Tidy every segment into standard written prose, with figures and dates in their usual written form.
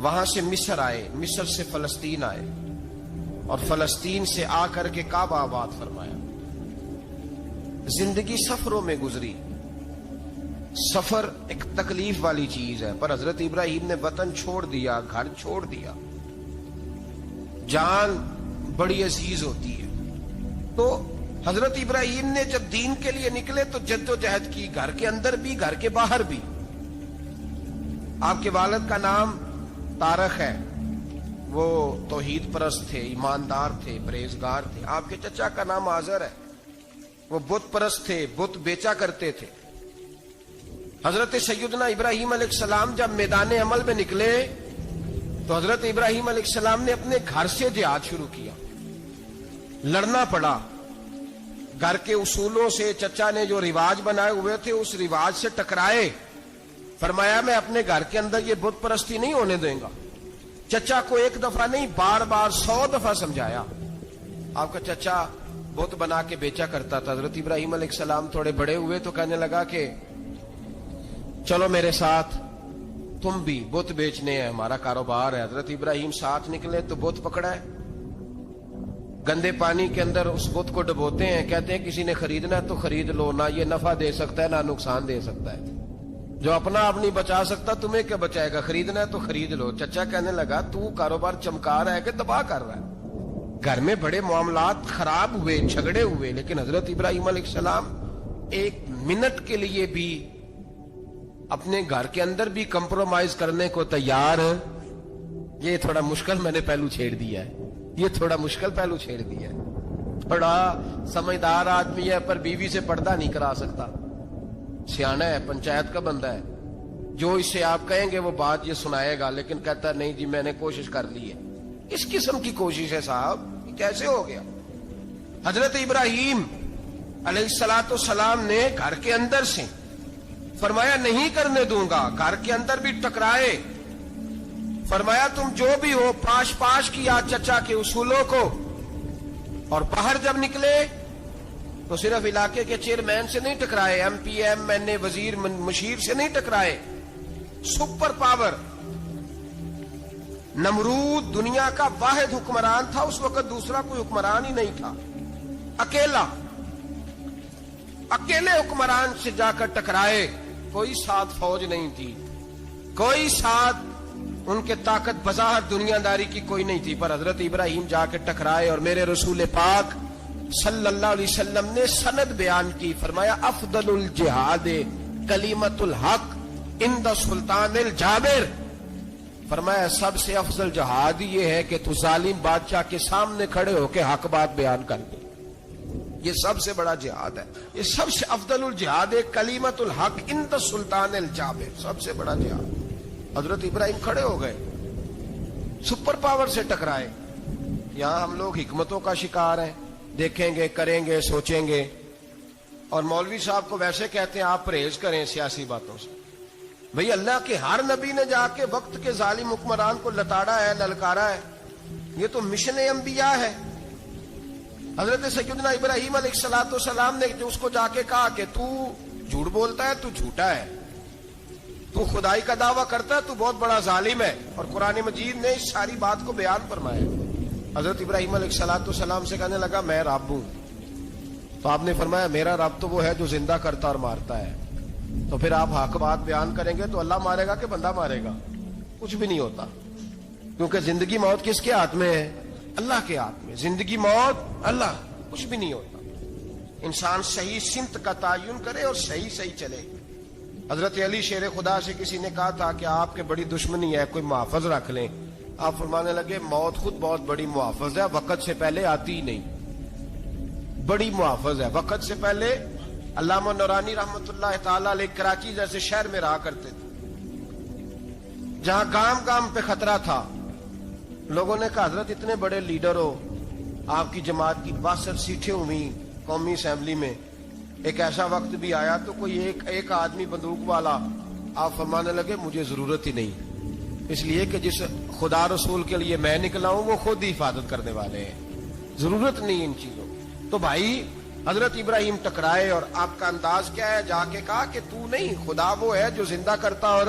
وہاں سے مصر آئے، مصر سے فلسطین آئے، اور فلسطین سے آ کر کے کعبہ آباد فرمایا۔ زندگی سفروں میں گزری۔ سفر ایک تکلیف والی چیز ہے، پر حضرت ابراہیم نے وطن چھوڑ دیا، گھر چھوڑ دیا۔ جان بڑی عزیز ہوتی ہے، تو حضرت ابراہیم نے جب دین کے لیے نکلے تو جد و جہد کی، گھر کے اندر بھی گھر کے باہر بھی۔ آپ کے والد کا نام طارق ہے، وہ توحید پرست تھے، ایماندار تھے، پرہیزگار تھے۔ آپ کے چچا کا نام آزر ہے، وہ بت پرست تھے، بت بیچا کرتے تھے۔ حضرت سیدنا ابراہیم علیہ السلام جب میدان عمل میں نکلے تو حضرت ابراہیم علیہ السلام نے اپنے گھر سے جہاد شروع کیا۔ لڑنا پڑا، گھر کے اصولوں سے، چچا نے جو رواج بنائے ہوئے تھے اس رواج سے ٹکرائے۔ فرمایا میں اپنے گھر کے اندر یہ بت پرستی نہیں ہونے دیں گا۔ چچا کو ایک دفعہ نہیں، بار بار 100 دفعہ سمجھایا۔ آپ کا چچا بت بنا کے بیچا کرتا تھا۔ حضرت ابراہیم علیہ السلام تھوڑے بڑے ہوئے تو کہنے لگا کہ چلو میرے ساتھ، تم بھی بت بیچنے ہیں، ہمارا کاروبار ہے۔ حضرت ابراہیم ساتھ نکلے تو بت پکڑا ہے، گندے پانی کے اندر اس بت کو ڈبوتے ہیں، کہتے ہیں کسی نے خریدنا ہے تو خرید لو، نہ یہ نفع دے سکتا ہے نہ نقصان دے سکتا ہے، جو اپنا آپ نہیں بچا سکتا تمہیں کیا بچائے گا، خریدنا ہے تو خرید لو۔ چچا کہنے لگا تو کاروبار چمکا رہا ہے کہ تباہ کر رہا ہے۔ گھر میں بڑے معاملات خراب ہوئے، جھگڑے ہوئے، لیکن حضرت ابراہیم علیہ السلام ایک منٹ کے لیے بھی اپنے گھر کے اندر بھی کمپرومائز کرنے کو تیار۔ یہ تھوڑا مشکل میں نے پہلو چھیڑ دیا ہے، یہ تھوڑا مشکل پہلو چھیڑ دیا ہے۔ بڑا سمجھدار آدمی ہے پر بیوی سے پردہ نہیں کرا سکتا، سیانا ہے، پنچایت کا بندہ ہے، جو اس سے آپ کہیں گے وہ بات یہ سنائے گا، لیکن کہتا ہے نہیں جی میں نے کوشش کر لی ہے۔ اس قسم کی کوشش ہے صاحب، کیسے ہو گیا؟ حضرت ابراہیم علیہ السلام نے گھر کے اندر سے فرمایا نہیں کرنے دوں گا، گھر کے اندر بھی ٹکرائے۔ فرمایا تم جو بھی ہو، پاش پاش کیا چچا کے اصولوں کو، اور باہر جب نکلے تو صرف علاقے کے چیئرمین سے نہیں ٹکرائے، ایم پی ایم این اے وزیر مشیر سے نہیں ٹکرائے، سپر پاور نمرود دنیا کا واحد حکمران تھا اس وقت، دوسرا کوئی حکمران ہی نہیں تھا، اکیلے حکمران سے جا کر ٹکرائے۔ کوئی ساتھ فوج نہیں تھی، کوئی ساتھ ان کے طاقت بظاہر دنیا داری کی کوئی نہیں تھی، پر حضرت ابراہیم جا کے ٹکرائے۔ اور میرے رسول پاک صلی اللہ علیہ وسلم نے سند بیان کی، فرمایا افضل الجہاد کلمۃ الحق عند سلطان الجابر۔ فرمایا سب سے افضل جہاد یہ ہے کہ تو ظالم بادشاہ کے سامنے کھڑے ہو کے حق بات بیان کر دے، یہ سب سے بڑا جہاد ہے، یہ سب سے افضل الجہاد ہے کلمۃ الحق عند سلطان الجابر، سب سے بڑا جہاد۔ حضرت ابراہیم کھڑے ہو گئے، سپر پاور سے ٹکرائے۔ یہاں ہم لوگ حکمتوں کا شکار ہیں، دیکھیں گے، کریں گے، سوچیں گے، اور مولوی صاحب کو ویسے کہتے ہیں آپ پرہیز کریں سیاسی باتوں سے۔ بھئی اللہ کے ہر نبی نے جا کے وقت کے ظالم حکمران کو لتاڑا ہے، للکارا ہے، یہ تو مشن انبیاء ہے۔ حضرت سیدنا ابراہیم علیہ السلام نے جو اس کو جا کے کہا کہ تو جھوٹ بولتا ہے، تو جھوٹا ہے، تو خدائی کا دعویٰ کرتا ہے، تو بہت بڑا ظالم ہے، اور قرآن مجید نے اس ساری بات کو بیان فرمایا۔ حضرت ابراہیم علیہ السلام سے کہنے لگا میں رب ہوں، تو آپ نے فرمایا میرا رب تو وہ ہے جو زندہ کرتا اور مارتا ہے۔ تو پھر آپ حق بات بیان کریں گے تو اللہ مارے گا کہ بندہ مارے گا؟ کچھ بھی نہیں ہوتا، کیونکہ زندگی موت کس کے ہاتھ میں ہے؟ اللہ کے ہاتھ میں، زندگی موت اللہ، کچھ بھی نہیں ہوتا۔ انسان صحیح سمت کا تعین کرے اور صحیح چلے۔ حضرت علی شیر خدا سے کسی نے کہا تھا کہ آپ کے بڑی دشمنی ہے، کوئی محافظ رکھ لیں۔ آپ فرمانے لگے موت خود بہت بڑی محافظ ہے، وقت سے پہلے آتی ہی نہیں، بڑی محافظ ہے وقت سے پہلے۔ علامہ نورانی رحمت اللہ تعالی علیہ کراچی جیسے شہر میں رہا کرتے تھے، جہاں گام گام پہ خطرہ تھا۔ لوگوں نے کہا حضرت اتنے بڑے لیڈر ہو، آپ کی جماعت کی 62 سیٹیں ہوئی قومی اسمبلی میں، ایک ایسا وقت بھی آیا تو کوئی ایک آدمی بندوق والا، آپ فرمانے لگے مجھے ضرورت ہی نہیں، اس لیے کہ جس خدا رسول کے لیے میں نکلا ہوں وہ خود ہی حفاظت کرنے والے ہیں، ضرورت نہیں ان چیزوں۔ تو بھائی حضرت ابراہیم ٹکرائے، اور آپ کا انداز کیا ہے؟ جا کے کہا کہ تو نہیں، خدا وہ ہے جو زندہ کرتا اور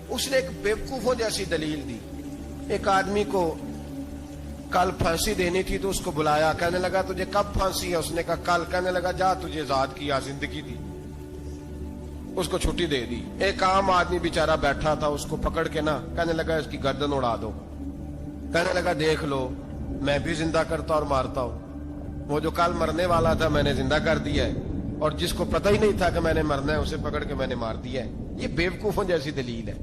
اس نے ایک بیوقوفوں جیسی دلیل دی. ایک آدمی کو کل پھانسی دینی تھی تو اس کو بلایا, کہنے لگا تجھے کب پھانسی ہے؟ اس نے کہا کل. کہنے لگا جا تجھے آزاد کیا, زندگی دی, اس کو چھٹی دے دی. ایک عام آدمی بیچارہ بیٹھا تھا, اس کو پکڑ کے نا کہنے لگا اس کی گردن اڑا دو. کہنے لگا دیکھ لو میں بھی زندہ کرتا اور مارتا ہوں, وہ جو کل مرنے والا تھا میں نے زندہ کر دیا ہے, اور جس کو پتہ ہی نہیں تھا کہ میں نے مرنا ہے اسے پکڑ کے میں نے مار دیا ہے. یہ بیوقوفوں جیسی دلیل ہے.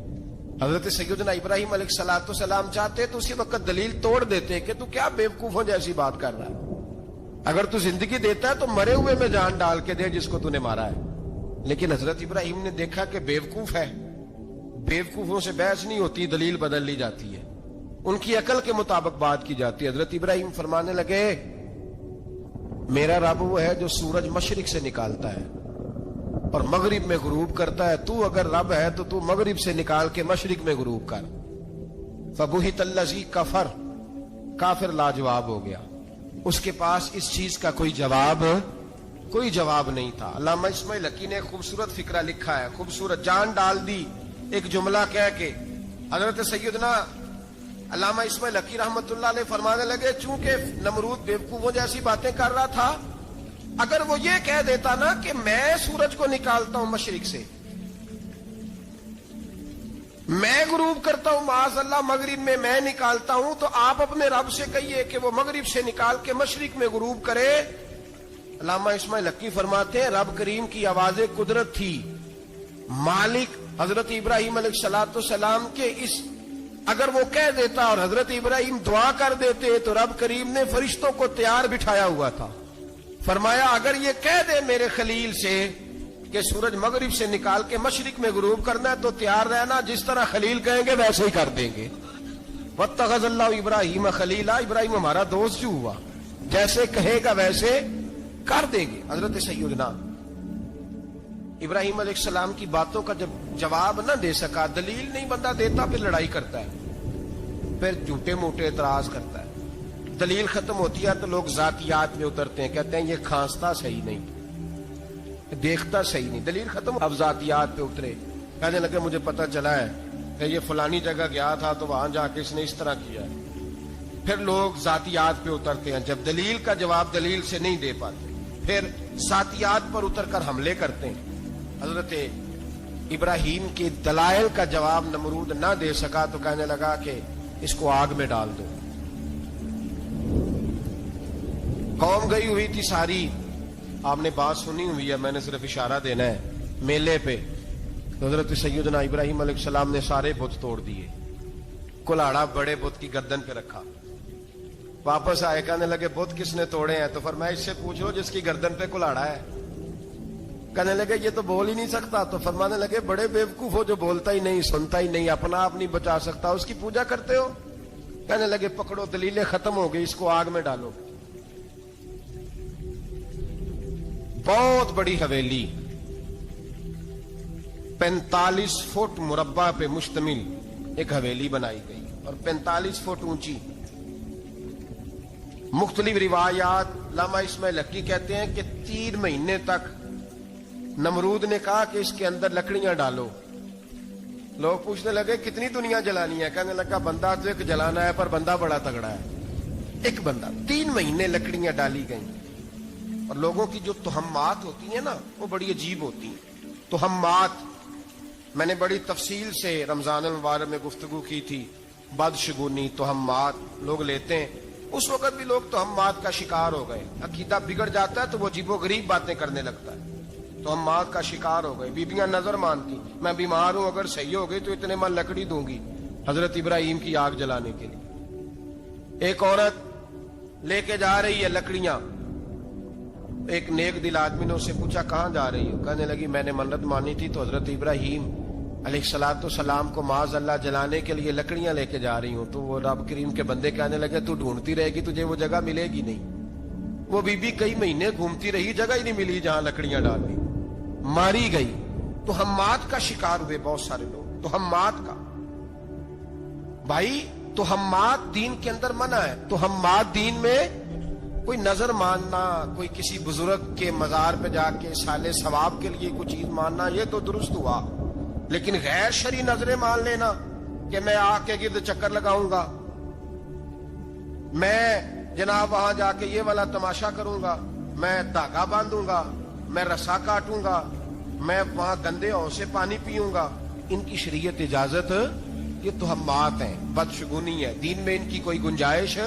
حضرت سیدنا ابراہیم علیہ الصلوۃ والسلام چاہتے تو اسی وقت دلیل توڑ دیتے کہ تو کیا بیوقوفوں جیسی بات کر رہا ہے, اگر تو زندگی دیتا ہے تو مرے ہوئے میں جان ڈال کے دے جس کو تو نے مارا ہے. لیکن حضرت ابراہیم نے دیکھا کہ بیوقوف ہے, بیوقوفوں سے بحث نہیں ہوتی, دلیل بدل لی جاتی ہے, ان کی عقل کے مطابق بات کی جاتی ہے. حضرت ابراہیم فرمانے لگے میرا رب وہ ہے جو سورج مشرق سے نکالتا ہے اور مغرب میں غروب کرتا ہے. تو اگر رب ہے تو تو مغرب سے نکال کے مشرق میں غروب کر. فبہت الذی کفر, کافر لاجواب ہو گیا, اس کے پاس اس چیز کا کوئی جواب نہیں تھا. علامہ اسماعیل حقی نے خوبصورت فقرہ لکھا ہے, خوبصورت, جان ڈال دی ایک جملہ کہہ کے. حضرت سیدنا علامہ اسماعیل حقی رحمت اللہ علیہ فرمانے لگے چونکہ نمرود بیوقوفوں جیسی باتیں کر رہا تھا, اگر وہ یہ کہہ دیتا نا کہ میں سورج کو نکالتا ہوں مشرق سے, میں غروب کرتا ہوں معاذ اللہ مغرب میں میں نکالتا ہوں, تو آپ اپنے رب سے کہیے کہ وہ مغرب سے نکال کے مشرق میں غروب کرے. علامہ اسماعیل حقی فرماتے ہیں رب کریم کی آواز قدرت تھی, مالک حضرت ابراہیم علیہ الصلوۃ والسلام کے اس, اگر وہ کہہ دیتا اور حضرت ابراہیم دعا کر دیتے تو رب کریم نے فرشتوں کو تیار بٹھایا ہوا تھا. فرمایا اگر یہ کہہ دے میرے خلیل سے کہ سورج مغرب سے نکال کے مشرق میں غروب کرنا ہے تو تیار رہنا, جس طرح خلیل کہیں گے ویسے ہی کر دیں گے. واتخذ اللہ ابراہیم خلیلا, ابراہیم ہمارا دوست جو ہوا, جیسے کہے گا ویسے کر دیں گے. حضرت سیدنا ابراہیم علیہ السلام کی باتوں کا جب جواب نہ دے سکا, دلیل نہیں بندہ دیتا, پھر لڑائی کرتا ہے, پھر جھوٹے موٹے اعتراض کرتا ہے. دلیل ختم ہوتی ہے تو لوگ ذاتیات میں اترتے ہیں, کہتے ہیں یہ کھانستا صحیح نہیں, دیکھتا صحیح نہیں. دلیل ختم, اب ذاتیات پہ اترے, کہنے لگے مجھے پتہ چلا ہے کہ یہ فلانی جگہ گیا تھا تو وہاں جا کے اس نے اس طرح کیا ہے. پھر لوگ ذاتیات پہ اترتے ہیں, جب دلیل کا جواب دلیل سے نہیں دے پاتے پھر ذاتیات پر اتر کر حملے کرتے ہیں. حضرت ابراہیم کے دلائل کا جواب نمرود نہ دے سکا تو کہنے لگا کہ اس کو آگ میں ڈال دو. قوم گئی ہوئی تھی ساری, آپ نے بات سنی ہوئی ہے, میں نے صرف اشارہ دینا ہے, میلے پہ حضرت سیدنا ابراہیم علیہ السلام نے سارے بت توڑ دیے, کلاڑا بڑے بت کی گردن پہ رکھا. واپس آئے, کہنے لگے بت کس نے توڑے ہیں؟ تو فرمایا اس سے پوچھو جس کی گردن پہ کلاڑا ہے. کہنے لگے یہ تو بول ہی نہیں سکتا. تو فرمانے لگے بڑے بیوقوف ہو, جو بولتا ہی نہیں, سنتا ہی نہیں, اپنا آپ نہیں بچا سکتا, اس کی پوجا کرتے ہو. کہنے لگے پکڑو, دلیلیں ختم ہو گئی, اس کو آگ میں ڈالو. بہت بڑی حویلی 45 فٹ مربع پہ مشتمل ایک حویلی بنائی گئی اور 45 فٹ اونچی. مختلف روایات, علامہ اسماعیل حقی کہتے ہیں کہ 3 مہینے تک نمرود نے کہا کہ اس کے اندر لکڑیاں ڈالو. لوگ پوچھنے لگے کتنی دنیا جلانی ہے؟ کہنے لگا بندہ تو ایک جلانا ہے, پر بندہ بڑا تگڑا ہے, ایک بندہ. 3 مہینے لکڑیاں ڈالی گئیں. اور لوگوں کی جو تہمات ہوتی ہیں نا وہ بڑی عجیب ہوتی ہیں. تہمات میں نے بڑی تفصیل سے رمضان المبارک میں گفتگو کی تھی. بدشگونی, تہمات لوگ لیتے ہیں. اس وقت بھی لوگ تہمات کا شکار ہو گئے. عقیدہ بگڑ جاتا ہے تو وہ عجیب و غریب باتیں کرنے لگتا ہے. تہمات کا شکار ہو گئے. بیبیاں نظر مانتی, میں بیمار ہوں, اگر صحیح ہو گئی تو اتنے من لکڑی دوں گی حضرت ابراہیم کی آگ جلانے کے لیے. ایک عورت لے کے جا رہی ہے لکڑیاں. ایک نیک دل آدمی نے اس سے پوچھا کہاں جا رہی ہو؟ کہنے لگی میں نے منت مانی تھی تو حضرت ابراہیم علیہ الصلوۃ والسلام کو معاذ اللہ جلانے کے لیے لکڑیاں لے کے جا رہی ہوں. تو وہ رب کریم کے بندے کہنے لگے تو ڈھونڈتی رہے گی, تجھے وہ جگہ ملے گی نہیں. وہ بی بی کئی مہینے گھومتی رہی, جگہ ہی نہیں ملی جہاں لکڑیاں ڈالنی, ماری گئی. تہمات کا شکار ہوئے بہت سارے لوگ. تہمات کا بھائی, تہمات دین کے اندر منع ہے. تہمات دین میں کوئی نظر ماننا, کوئی کسی بزرگ کے مزار پہ جا کے سالے ثواب کے لیے کوئی چیز ماننا, یہ تو درست ہوا. لیکن غیر شرعی نظریں مان لینا کہ میں آگ کے گرد چکر لگاؤں گا، میں جناب وہاں جا کے یہ والا تماشا کروں گا، میں دھاگا باندھوں گا، میں رسا کاٹوں گا، میں وہاں گندے ہو سے پانی پیوں گا، ان کی شریعت اجازت؟ یہ توہمات ہیں، بدشگونی ہے، دین میں ان کی کوئی گنجائش؟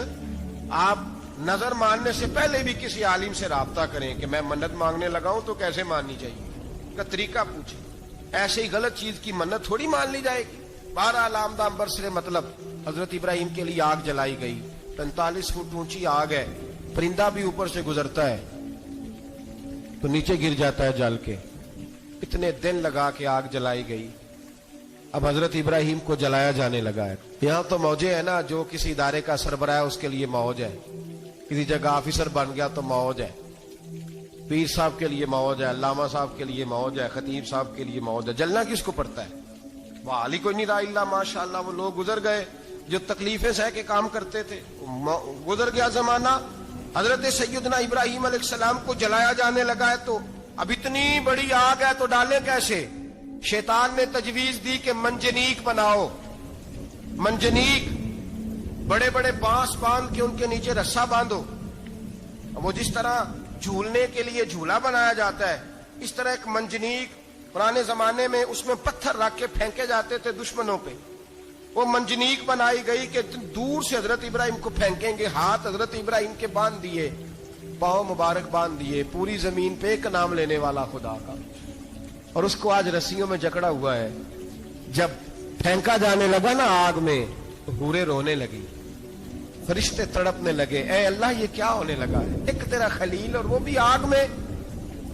آپ نظر ماننے سے پہلے بھی کسی عالم سے رابطہ کریں کہ میں منت مانگنے لگاؤں تو کیسے ماننی چاہیے کا طریقہ پوچھیں، ایسے ہی غلط چیز کی منت تھوڑی مان لی جائے گی۔ بہرحال آمدہ برسر مطلب حضرت ابراہیم کے لیے آگ جلائی گئی، 45 فٹ اونچی آگ ہے، پرندہ بھی اوپر سے گزرتا ہے تو نیچے گر جاتا ہے جل کے، اتنے دن لگا کے آگ جلائی گئی۔ اب حضرت ابراہیم کو جلایا جانے لگا ہے۔ یہاں تو موجیں ہے نا، جو کسی ادارے کا سربراہ ہے اس کے لیے موج ہے، کسی جگہ آفیسر بن گیا تو موج ہے، پیر صاحب کے لیے موج ہے، علامہ صاحب کے لیے موج ہے، خطیب صاحب کے لیے موج ہے۔ جلنا کس کو پڑتا ہے؟ وہ علی کوئی نہیں رہا اللہ ماشاءاللہ، وہ لوگ گزر گئے جو تکلیفیں سہ کے کام کرتے تھے، گزر گیا زمانہ۔ حضرت سیدنا ابراہیم علیہ السلام کو جلایا جانے لگا ہے تو اب اتنی بڑی آگ ہے تو ڈالیں کیسے؟ شیطان نے تجویز دی کہ منجنیق بناؤ، منجنیق، بڑے بڑے بانس باندھ کے ان کے نیچے رسا باندھو۔ وہ جس طرح جھولنے کے لیے جھولا بنایا جاتا ہے، اس طرح ایک منجنیق پرانے زمانے میں اس میں پتھر رکھ کے پھینکے جاتے تھے دشمنوں پہ، وہ منجنیق بنائی گئی کہ دور سے حضرت ابراہیم کو پھینکیں گے۔ ہاتھ حضرت ابراہیم کے باندھ دیے، پاؤں مبارک باندھ دیے، پوری زمین پہ ایک نام لینے والا خدا کا، اور اس کو آج رسیوں میں جکڑا ہوا ہے۔ جب پھینکا جانے لگا نا آگ میں تو حوریں رونے لگی، فرشتے تڑپنے لگے، اے اللہ یہ کیا ہونے لگا ہے؟ ایک تیرا خلیل اور وہ بھی آگ میں۔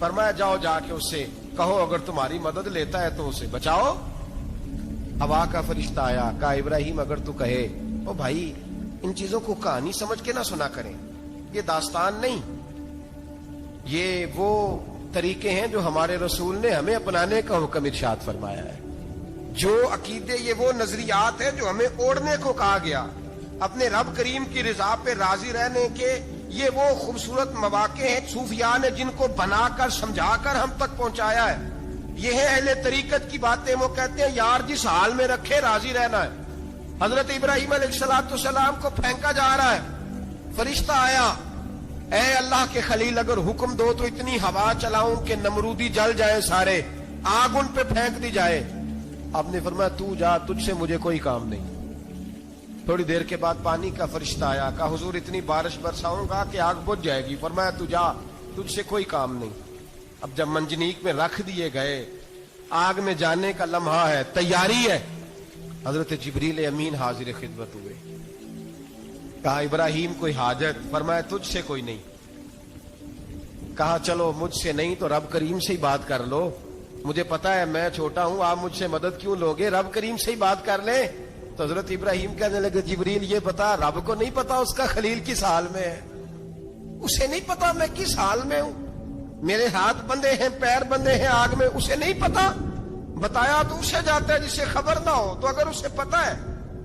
فرمایا جاؤ جا کے اس سے کہو اگر تمہاری مدد لیتا ہے تو اسے بچاؤ۔ ہوا کا فرشتہ آیا، کہا ابراہیم اگر تو کہے، او بھائی ان چیزوں کو کہانی سمجھ کے نہ سنا کریں، یہ داستان نہیں، یہ وہ طریقے ہیں جو ہمارے رسول نے ہمیں اپنانے کا حکم ارشاد فرمایا ہے، جو عقیدے، یہ وہ نظریات ہیں جو ہمیں اوڑھنے کو کہا گیا۔ اپنے رب کریم کی رضا پہ راضی رہنے کے یہ وہ خوبصورت مواقع ہیں صوفیاء نے جن کو بنا کر سمجھا کر ہم تک پہنچایا ہے۔ یہ ہے اہل طریقت کی باتیں، وہ کہتے ہیں یار جس حال میں رکھے راضی رہنا ہے۔ حضرت ابراہیم علیہ السلام کو پھینکا جا رہا ہے، فرشتہ آیا، اے اللہ کے خلیل اگر حکم دو تو اتنی ہوا چلاؤں کہ نمرودی جل جائے سارے، آگ ان پہ پھینک دی جائے۔ آپ نے فرمایا تو جا، تجھ سے مجھے کوئی کام نہیں۔ تھوڑی دیر کے بعد پانی کا فرشتہ آیا، کہا حضور اتنی بارش برساؤں گا کہ آگ بجھ جائے گی۔ فرمایا تو جا، تجھ سے کوئی کام نہیں۔ اب جب منجنیق میں رکھ دیے گئے، آگ میں جانے کا لمحہ ہے، تیاری ہے، حضرت جبریل امین حاضر خدمت ہوئے، کہا ابراہیم کوئی حاجت؟ فرمایا تجھ سے کوئی نہیں۔ کہا چلو مجھ سے نہیں تو رب کریم سے ہی بات کر لو، مجھے پتا ہے میں چھوٹا ہوں، آپ مجھ سے مدد کیوں لوگے، رب کریم سے ہی بات کر لیں۔ تو حضرت ابراہیم کہنے لگے جبریل یہ بتا، رب کو نہیں پتا اس کا خلیل کس حال میں ہے؟ اسے نہیں پتا میں کس حال میں ہوں، میرے ہاتھ بندے ہیں، پیر بندے ہیں آگ میں، اسے نہیں پتا؟ بتایا تو اسے جاتا ہے جس سے خبر نہ ہو۔ تو اگر اسے پتا ہے،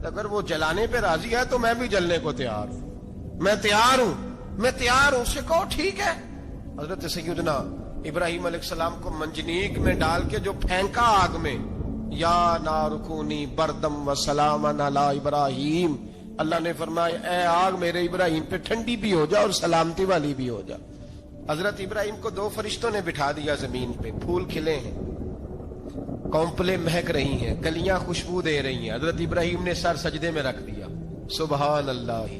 اگر وہ جلانے پہ راضی ہے تو میں بھی جلنے کو تیار ہوں، میں تیار ہوں، میں تیار ہوں۔ اسے کہو ٹھیک ہے۔ حضرت سیدنا ابراہیم علیہ السلام کو منجنیق میں ڈال کے جو پھینکا آگ میں، یا نار کونی بردم و سلاما علی ابراہیم، اللہ نے فرمایا اے آگ میرے ابراہیم پہ ٹھنڈی بھی ہو جا اور سلامتی والی بھی ہو جا۔ حضرت ابراہیم کو دو فرشتوں نے بٹھا دیا زمین پہ، پھول کھلے ہیں، کونپلیں مہک رہی ہیں، کلیاں خوشبو دے رہی ہیں۔ حضرت ابراہیم نے سر سجدے میں رکھ دیا، سبحان اللہ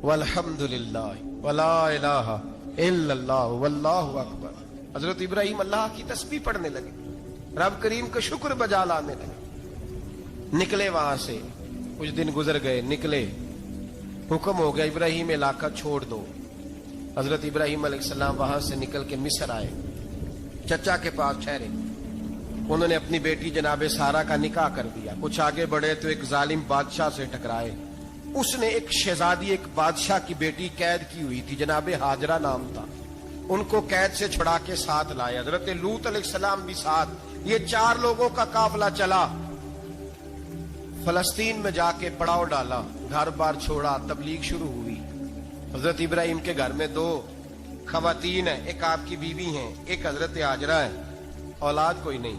والحمد للہ ولا الہ الا اللہ واللہ اکبر۔ حضرت ابراہیم اللہ کی تسبیح پڑھنے لگے، رب کریم کا شکر بجا لانے لگے۔ نکلے وہاں سے، کچھ دن گزر گئے، نکلے، حکم ہو گیا ابراہیم علاقہ چھوڑ دو۔ حضرت ابراہیم علیہ السلام وہاں سے نکل کے مصر آئے، چچا کے پاس ٹھہرے، انہوں نے اپنی بیٹی جناب سارہ کا نکاح کر دیا۔ کچھ آگے بڑھے تو ایک ظالم بادشاہ سے ٹکرائے، اس نے ایک شہزادی، ایک بادشاہ کی بیٹی قید کی ہوئی تھی، جناب ہاجرہ نام تھا، ان کو قید سے چھڑا کے ساتھ لائے۔ حضرت لوط علیہ السلام بھی ساتھ، یہ 4 لوگوں کا قافلہ چلا، فلسطین میں جا کے پڑاؤ ڈالا، گھر بار چھوڑا، تبلیغ شروع ہوئی۔ حضرت ابراہیم کے گھر میں 2 خواتین ہیں، ایک آپ کی بیوی ہیں، ایک حضرت ہاجرہ ہے، اولاد کوئی نہیں۔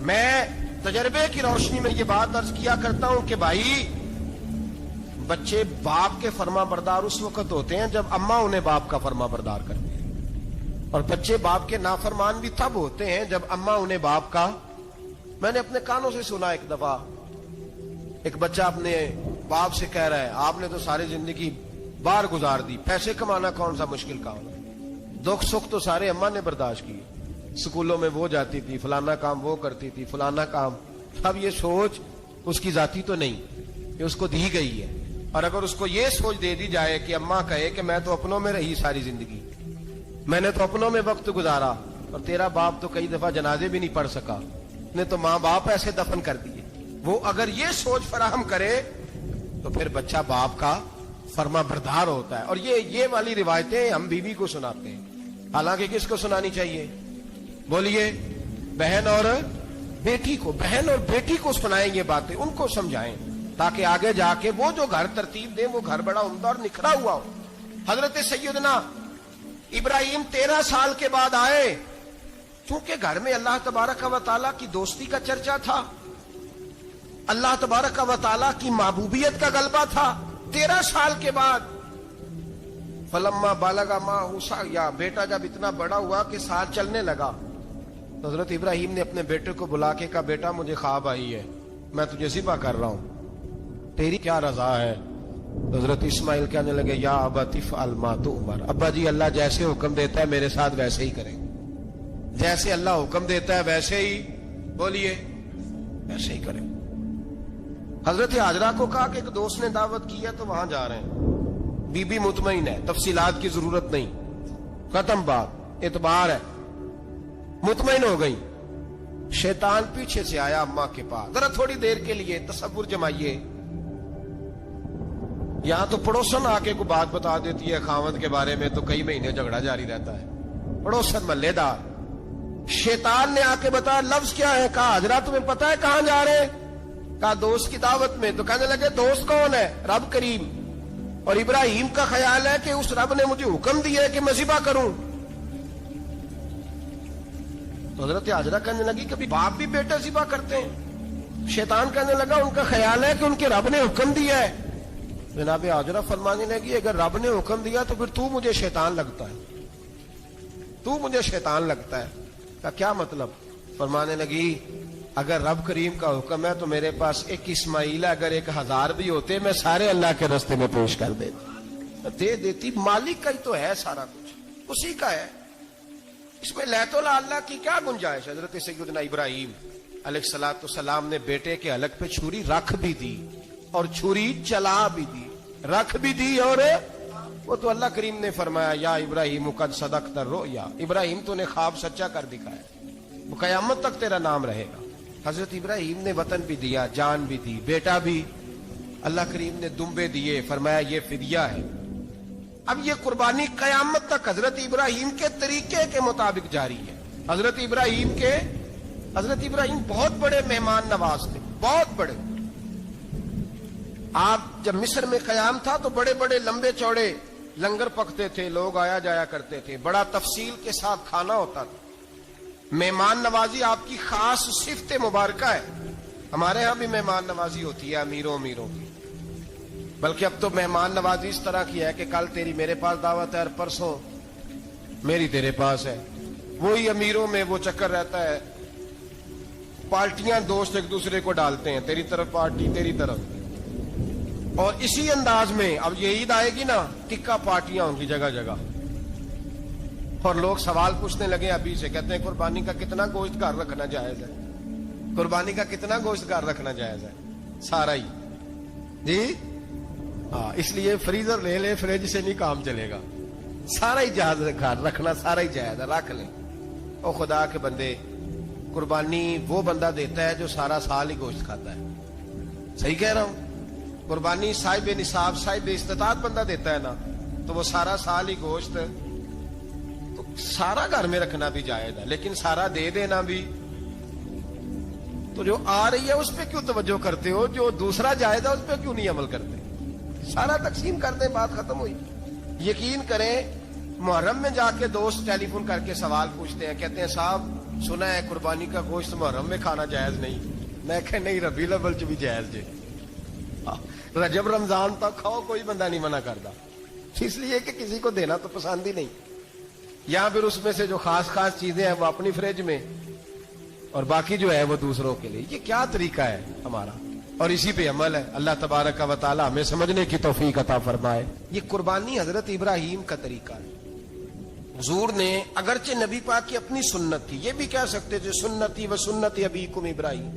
میں تجربے کی روشنی میں یہ بات عرض کیا کرتا ہوں کہ بھائی بچے باپ کے فرما بردار اس وقت ہوتے ہیں جب اماں انہیں باپ کا فرما بردار کرتے ہیں, اور بچے باپ کے نافرمان بھی تب ہوتے ہیں جب اماں انہیں باپ کا. میں نے اپنے کانوں سے سنا ایک دفعہ ایک بچہ اپنے باپ سے کہہ رہا ہے آپ نے تو ساری زندگی باہر گزار دی, پیسے کمانا کون سا مشکل کام ہے, دکھ سکھ تو سارے اماں نے برداشت کیے, سکولوں میں وہ جاتی تھی, فلانا کام وہ کرتی تھی, فلانا کام. اب یہ سوچ اس کی ذاتی تو نہیں, یہ اس کو دی گئی ہے. اور اگر اس کو یہ سوچ دے دی جائے کہ اماں کہے کہ میں تو اپنوں میں رہی ساری زندگی, میں نے تو اپنوں میں وقت گزارا, اور تیرا باپ تو کئی دفعہ جنازے بھی نہیں پڑھ سکا, نے تو ماں باپ ایسے دفن کر دیے, وہ اگر یہ سوچ فراہم کرے تو پھر بچہ باپ کا فرما بردار ہوتا ہے. اور یہ والی روایتیں ہم بیوی کو سناتے ہیں, حالانکہ کس کو سنانی چاہیے؟ بولیے, بہن اور بیٹی کو. بہن اور بیٹی کو سنائیں یہ باتیں, ان کو سمجھائیں, تاکہ آگے جا کے وہ جو گھر ترتیب دیں وہ گھر بڑا عمدہ اور نکھرا ہوا ہو. حضرت سیدنا ابراہیم 13 سال کے بعد آئے, چونکہ گھر میں اللہ تبارک و تعالیٰ کی دوستی کا چرچا تھا, اللہ تبارک و تعالیٰ کی محبوبیت کا غلبہ تھا. 13 سال کے بعد فلما بالغ معہ سعیا, بیٹا جب اتنا بڑا ہوا کہ ساتھ چلنے لگا, تو حضرت ابراہیم نے اپنے بیٹے کو بلا کے کہا بیٹا مجھے خواب آئی ہے, میں تجھے ذبح کر رہا ہوں, تیری کیا رضا ہے؟ حضرت اسماعیل کہنے لگے یا ابت افعل ما تؤمر, ابا جی اللہ جیسے حکم دیتا ہے میرے ساتھ ویسے ہی کریں, جیسے اللہ حکم دیتا ہے ویسے ہی, بولیے, ویسے ہی کریں. حضرت حاجرہ کو کہا کہ ایک دوست نے دعوت کی ہے تو وہاں جا رہے ہیں. بی بی مطمئن ہے, تفصیلات کی ضرورت نہیں, ختم بات, اعتبار ہے, مطمئن ہو گئی. شیطان پیچھے سے آیا اماں کے پاس, ذرا تھوڑی دیر کے لیے تصور جمائیے, یہاں تو پڑوسن آ کے کوئی بات بتا دیتی ہے خاوند کے بارے میں تو کئی مہینے جھگڑا جاری رہتا ہے, پڑوسن محلے دار. شیطان نے آ کے بتایا لفظ کیا ہے, کہا حاجرہ تمہیں پتا ہے کہاں جا رہے ہیں؟ کہا دوست کی دعوت میں. تو کہنے لگے دوست کون ہے؟ رب کریم. اور ابراہیم کا خیال ہے کہ اس رب نے مجھے حکم دیا ہے کہ میں ذبح کروں. تو حضرت حاجرہ کہنے لگی کبھی باپ بھی بیٹے ذبح کرتے ہیں؟ شیطان کہنے لگا ان کا خیال ہے کہ ان کے رب نے حکم دیا ہے. جناب حاجرہ فرمانے لگی اگر رب نے حکم دیا تو پھر تو مجھے شیطان لگتا ہے, تو مجھے شیطان لگتا ہے. کا کیا مطلب؟ فرمانے لگی اگر رب کریم کا حکم ہے تو میرے پاس ایک اسماعیل ہے, اگر 1000 بھی ہوتے میں سارے اللہ کے راستے میں پیش کر دے دیتی. مالک کا ہی تو ہے سارا کچھ, اسی کا ہے, اس میں لیت اللہ کی کیا گنجائش؟ حضرت سیدنا ابراہیم علیہ الصلوۃ والسلام نے بیٹے کے حلق پہ چھری رکھ بھی دی اور چھری چلا بھی دی, رکھ بھی دی, اور وہ تو اللہ کریم نے فرمایا یا ابراہیم قد صدقت الرؤیا, ابراہیم تو نے خواب سچا کر دکھایا, وہ قیامت تک تیرا نام رہے گا. حضرت ابراہیم نے وطن بھی دیا, جان بھی دی, بیٹا بھی, اللہ کریم نے دمبے دیے, فرمایا یہ فدیہ ہے. اب یہ قربانی قیامت تک حضرت ابراہیم کے طریقے کے مطابق جاری ہے. حضرت ابراہیم بہت بڑے مہمان نواز تھے, بہت بڑے. آپ جب مصر میں قیام تھا تو بڑے بڑے لمبے چوڑے لنگر پکتے تھے, لوگ آیا جایا کرتے تھے, بڑا تفصیل کے ساتھ کھانا ہوتا تھا. مہمان نوازی آپ کی خاص صفت مبارکہ ہے. ہمارے ہاں بھی مہمان نوازی ہوتی ہے امیروں کی, بلکہ اب تو مہمان نوازی اس طرح کی ہے کہ کل تیری میرے پاس دعوت ہے اور پرسوں میری تیرے پاس ہے. وہی امیروں میں وہ چکر رہتا ہے, پارٹیاں دوست ایک دوسرے کو ڈالتے ہیں, تیری طرف پارٹی تیری طرف, اور اسی انداز میں اب یہ عید آئے گی نا ٹکا پارٹیاں ہوں گی جگہ جگہ, اور لوگ سوال پوچھنے لگے ابھی سے, کہتے ہیں قربانی کا کتنا گوشت گھر رکھنا جائز ہے, قربانی کا کتنا گوشت گھر رکھنا جائز ہے؟ سارا ہی جی, ہاں, اس لیے فریزر لے لے, فریج سے نہیں کام چلے گا, سارا ہی جہاز گھر رکھنا سارا ہی جائز ہے, رکھ لیں. او خدا کے بندے, قربانی وہ بندہ دیتا ہے جو سارا سال ہی گوشت کھاتا ہے. صحیح کہہ رہا ہوں؟ قربانی صاحب نصاب صاحب استطاعت بندہ دیتا ہے نا, تو وہ سارا سال ہی گوشت, تو سارا گھر میں رکھنا بھی جائز ہے, لیکن سارا دے دینا بھی. تو جو آ رہی ہے اس پہ کیوں توجہ کرتے ہو, جو دوسرا جائز ہے اس پہ کیوں نہیں عمل کرتے؟ سارا تقسیم کر دیں, بات ختم ہوئی. یقین کریں محرم میں جا کے دوست ٹیلی فون کر کے سوال پوچھتے ہیں, کہتے ہیں صاحب سنا ہے قربانی کا گوشت محرم میں کھانا جائز نہیں. میں کہ نہیں, ربیع الاول چ بھی جائز جے, رجب رمضان تک کھاؤ, کوئی بندہ نہیں منع کرتا, اس لیے کہ کسی کو دینا تو پسند ہی نہیں. یا پھر اس میں سے جو خاص خاص چیزیں ہیں وہ اپنی فریج میں, اور باقی جو ہے وہ دوسروں کے لیے. یہ کیا طریقہ ہے ہمارا, اور اسی پہ عمل ہے. اللہ تبارک و تعالی ہمیں سمجھنے کی توفیق عطا فرمائے. یہ قربانی حضرت ابراہیم کا طریقہ ہے. حضور نے اگرچہ نبی پاک کی اپنی سنت تھی, یہ بھی کہہ سکتے تھے سنتی و سنت ابیکم ابراہیم,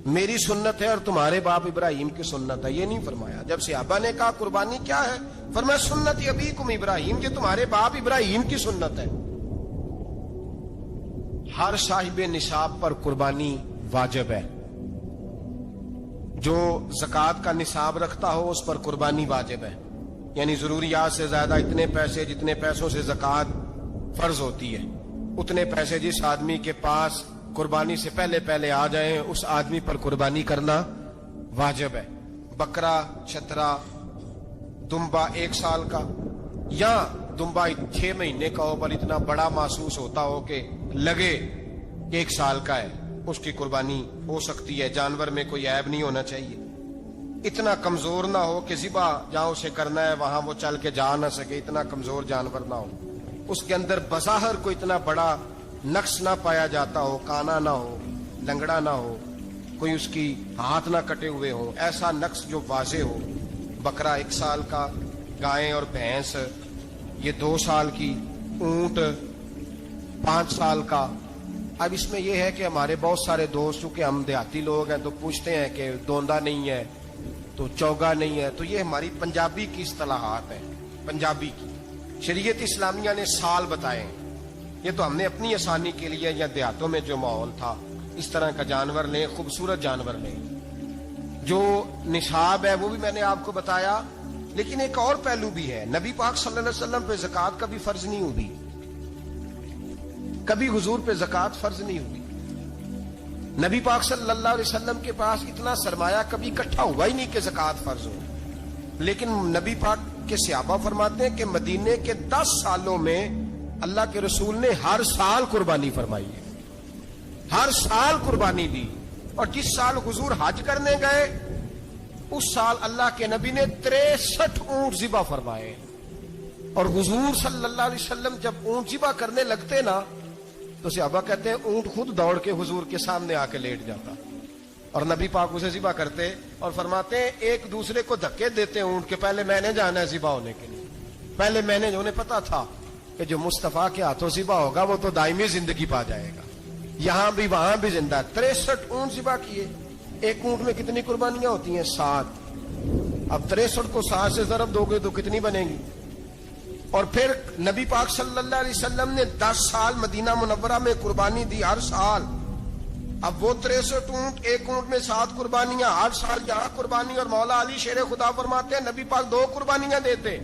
میری سنت ہے اور تمہارے باپ ابراہیم کی سنت ہے. یہ نہیں فرمایا. جب صحابہ نے کہا قربانی کیا ہے, فرمایا سنت ابیکم ابراہیم, یہ تمہارے باپ ابراہیم کی سنت ہے. ہر صاحب نصاب پر قربانی واجب ہے. جو زکوٰۃ کا نصاب رکھتا ہو اس پر قربانی واجب ہے. یعنی ضروریات سے زیادہ اتنے پیسے, جتنے پیسوں سے زکوٰۃ فرض ہوتی ہے, اتنے پیسے جس آدمی کے پاس قربانی سے پہلے آ جائیں اس آدمی پر قربانی کرنا واجب ہے. بکرا, چھترا, دمبا 1 سال کا, یا دمبا 6 مہینے کا ہو پر اتنا بڑا محسوس ہوتا ہو کہ لگے 1 سال کا ہے, اس کی قربانی ہو سکتی ہے. جانور میں کوئی عیب نہیں ہونا چاہیے, اتنا کمزور نہ ہو کہ ذبح جہاں اسے کرنا ہے وہاں وہ چل کے جا نہ سکے, اتنا کمزور جانور نہ ہو, اس کے اندر بظاہر کوئی اتنا بڑا نقص نہ پایا جاتا ہو, کانا نہ ہو, لنگڑا نہ ہو, کوئی اس کی ہاتھ نہ کٹے ہوئے ہو, ایسا نقص جو واضح ہو. بکرا 1 سال کا, گائیں اور بھینس یہ 2 سال کی, اونٹ 5 سال کا. اب اس میں یہ ہے کہ ہمارے بہت سارے دوست, چونکہ ہم دیہاتی لوگ ہیں, تو پوچھتے ہیں کہ دوندا نہیں ہے تو چوگا نہیں ہے. تو یہ ہماری پنجابی کی اصطلاحات ہیں, پنجابی کی. شریعت اسلامیہ نے سال بتائے, یہ تو ہم نے اپنی آسانی کے لیے, یا دیہاتوں میں جو ماحول تھا اس طرح کا جانور لیں, خوبصورت جانور لیں. جو نصاب ہے وہ بھی میں نے آپ کو بتایا, لیکن ایک اور پہلو بھی ہے. نبی پاک صلی اللہ علیہ وسلم پہ زکوٰۃ کبھی فرض نہیں ہوئی, کبھی حضور پہ زکوٰۃ فرض نہیں ہوئی. نبی پاک صلی اللہ علیہ وسلم کے پاس اتنا سرمایہ کبھی اکٹھا ہوا ہی نہیں کہ زکوٰۃ فرض ہو. لیکن نبی پاک کے صحابہ فرماتے ہیں کہ مدینے کے 10 سالوں میں اللہ کے رسول نے ہر سال قربانی فرمائی ہے, ہر سال قربانی دی. اور جس سال حضور حج کرنے گئے اس سال اللہ کے نبی نے 63 اونٹ ذبح فرمائے. اور حضور صلی اللہ علیہ وسلم جب اونٹ ذبح کرنے لگتے نا تو صحابہ کہتے ہیں اونٹ خود دوڑ کے حضور کے سامنے آ کے لیٹ جاتا, اور نبی پاک اسے ذبح کرتے اور فرماتے ہیں ایک دوسرے کو دھکے دیتے اونٹ کے, پہلے میں نے جانا ہے ذبح ہونے کے لیے, پہلے میں نے, انہیں پتا تھا کہ جو مصطفیٰ کے ہاتھوں ذبح ہوگا وہ تو دائمی زندگی پا جائے گا, یہاں بھی وہاں بھی زندہ. 63 اونٹ ذبح کیے. ایک اونٹ میں کتنی قربانیاں ہوتی ہیں؟ 7. اب 63 کو 7 سے ضرب دو گے تو کتنی بنے گی؟ اور پھر نبی پاک صلی اللہ علیہ وسلم نے 10 سال مدینہ منورہ میں قربانی دی, ہر سال. اب وہ 63 اونٹ, ایک اونٹ میں 7 قربانیاں, ہر سال یہاں قربانی. اور مولا علی شیر خدا فرماتے ہیں نبی پاک 2 قربانیاں دیتے.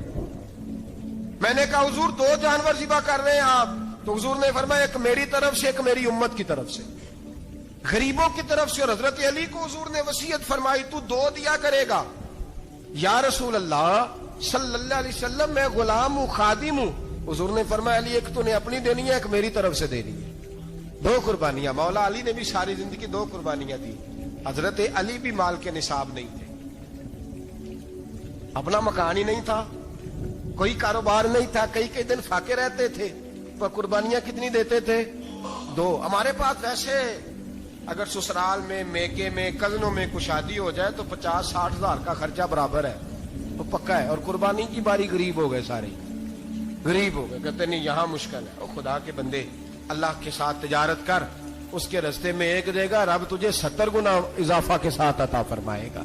میں نے کہا حضور 2 جانور ذبح کر رہے ہیں آپ, تو حضور نے فرمایا ایک میری طرف سے, ایک میری امت کی طرف سے, غریبوں کی طرف سے. اور حضرت علی کو حضور نے وصیت فرمائی تو 2 دیا کرے گا. یا رسول اللہ صلی اللہ علیہ وسلم میں غلام ہوں, خادم ہوں. حضور نے فرمایا علی ایک تو نے اپنی دینی ہے, ایک میری طرف سے دینی ہے. 2 قربانیاں. مولا علی نے بھی ساری زندگی 2 قربانیاں دی. حضرت علی بھی مال کے نصاب نہیں تھے, اپنا مکان ہی نہیں تھا, کوئی کاروبار نہیں تھا, کئی دن فاقے رہتے تھے, پر قربانیاں کتنی دیتے تھے؟ 2. ہمارے پاس ویسے اگر سسرال میں, میکے میں, کزنوں میں کچھ شادی ہو جائے تو 50-60 ہزار کا خرچہ برابر ہے, تو پکا ہے. اور قربانی کی باری غریب ہو گئے, سارے غریب ہو گئے, کہتے نہیں یہاں مشکل ہے. اور خدا کے بندے اللہ کے ساتھ تجارت کر, اس کے رستے میں 1 دے گا, رب تجھے 70 گنا اضافہ کے ساتھ عطا فرمائے گا.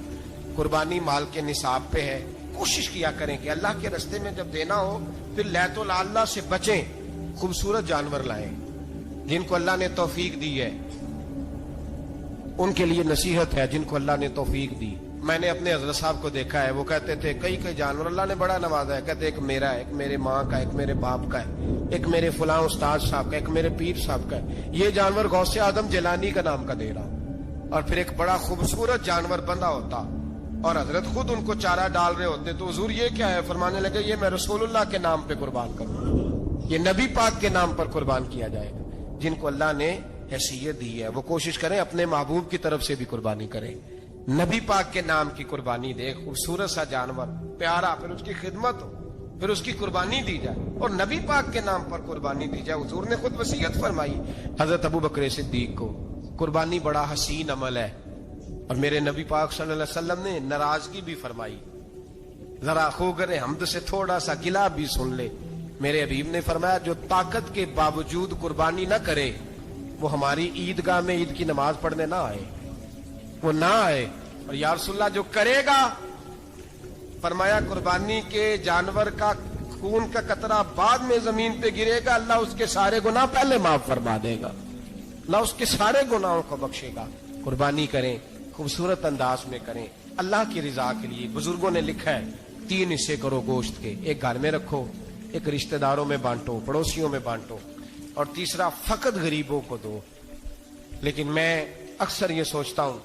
قربانی مال کے نصاب پہ ہے. کوشش کیا کریں کہ اللہ کے رستے میں جب دینا ہو پھر لیت اللہ سے بچیں, خوبصورت جانور لائیں. جن کو اللہ نے توفیق دی ہے ان کے لیے نصیحت ہے, جن کو اللہ نے توفیق دی. میں نے اپنے حضرت صاحب کو دیکھا ہے, وہ کہتے تھے کئی جانور اللہ نے بڑا نوازا ہے. کہتے ایک میرا ہے, ایک میرے ماں کا, ایک میرے باپ کا ہے, ایک میرے فلاں استاد صاحب کا, ایک میرے پیر صاحب کا ہے. یہ جانور غوث اعظم جیلانی کا نام کا دے رہا ہوں. اور پھر ایک بڑا خوبصورت جانور بندہ ہوتا اور حضرت خود ان کو چارہ ڈال رہے ہوتے, تو حضور یہ کیا ہے؟ فرمانے لگے یہ میں رسول اللہ کے نام پہ قربان کروں. یہ نبی پاک کے نام پر قربان کیا جائے گا. جن کو اللہ نے حیثیت دی ہے وہ کوشش کریں اپنے محبوب کی طرف سے بھی قربانی کریں. نبی پاک کے نام کی قربانی دے, خوبصورت سا جانور پیارا, پھر اس کی خدمت ہو, پھر اس کی قربانی دی جائے, اور نبی پاک کے نام پر قربانی دی جائے. حضور نے خود وصیت فرمائی حضرت ابو بکر صدیق کو, قربانی بڑا حسین عمل ہے. اور میرے نبی پاک صلی اللہ علیہ وسلم نے ناراضگی بھی فرمائی, ذرا خوگر حمد سے تھوڑا سا گلا بھی سن لے. میرے حبیب نے فرمایا جو طاقت کے باوجود قربانی نہ کرے وہ ہماری عیدگاہ میں عید کی نماز پڑھنے نہ آئے, وہ نہ آئے. اور یا رسول اللہ جو کرے گا, فرمایا قربانی کے جانور کا خون کا قطرہ بعد میں زمین پہ گرے گا, اللہ اس کے سارے گناہ پہلے معاف فرما دے گا, اللہ اس کے سارے گناہوں کو بخشے گا. قربانی کریں, خوبصورت انداز میں کریں, اللہ کی رضا کے لیے. بزرگوں نے لکھا ہے 3 حصے کرو گوشت کے, ایک گھر میں رکھو, ایک رشتہ داروں میں بانٹو, پڑوسیوں میں بانٹو, اور تیسرا فقط غریبوں کو دو. لیکن میں اکثر یہ سوچتا ہوں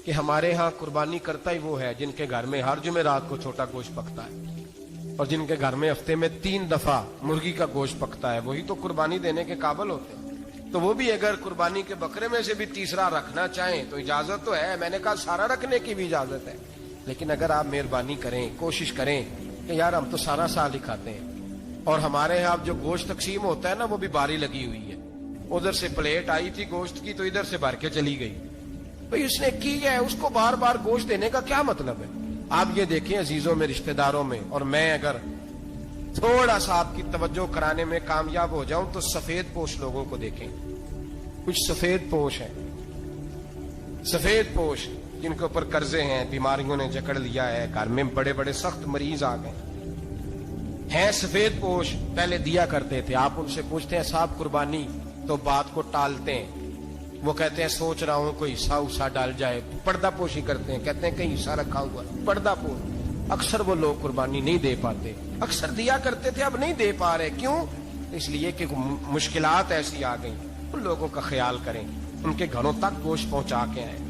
کہ ہمارے ہاں قربانی کرتا ہی وہ ہے جن کے گھر میں ہر جمعرات کو چھوٹا گوشت پکتا ہے, اور جن کے گھر میں ہفتے میں 3 دفعہ مرغی کا گوشت پکتا ہے, وہی تو قربانی دینے کے قابل ہوتے ہیں. تو وہ بھی اگر قربانی کے بکرے میں سے بھی تیسرا رکھنا چاہیں تو اجازت تو ہے, میں نے کہا سارا رکھنے کی بھی اجازت ہے. لیکن اگر آپ مہربانی کریں, کوشش کریں کہ یار ہم تو سارا سال ہی کھاتے ہیں, اور ہمارے یہاں جو گوشت تقسیم ہوتا ہے نا وہ بھی باری لگی ہوئی ہے. ادھر سے پلیٹ آئی تھی گوشت کی تو ادھر سے بھر کے چلی گئی. بھئی اس نے کی ہے, اس کو بار بار گوشت دینے کا کیا مطلب ہے؟ آپ یہ دیکھیں عزیزوں میں, رشتہ داروں میں, اور میں اگر تھوڑا سا آپ کی توجہ کرانے میں کامیاب ہو جاؤں تو سفید پوش لوگوں کو دیکھیں. کچھ سفید پوش ہیں, سفید پوش جن کے اوپر قرضے ہیں, بیماریوں نے جکڑ لیا ہے, گھر میں بڑے بڑے سخت مریض آ گئے ہیں. سفید پوش پہلے دیا کرتے تھے. آپ ان سے پوچھتے ہیں صاحب قربانی, تو بات کو ٹالتے ہیں. وہ کہتے ہیں سوچ رہا ہوں کوئی حصہ اسا ڈال جائے. پردہ پوشی کرتے ہیں, کہتے ہیں کہیں حصہ رکھا ہوا, پردہ پوش. اکثر وہ لوگ قربانی نہیں دے پاتے. اکثر دیا کرتے تھے, اب نہیں دے پا رہے. کیوں؟ اس لیے کہ مشکلات ایسی آ گئیں. ان لوگوں کا خیال کریں, ان کے گھروں تک گوشت پہنچا کے آئیں.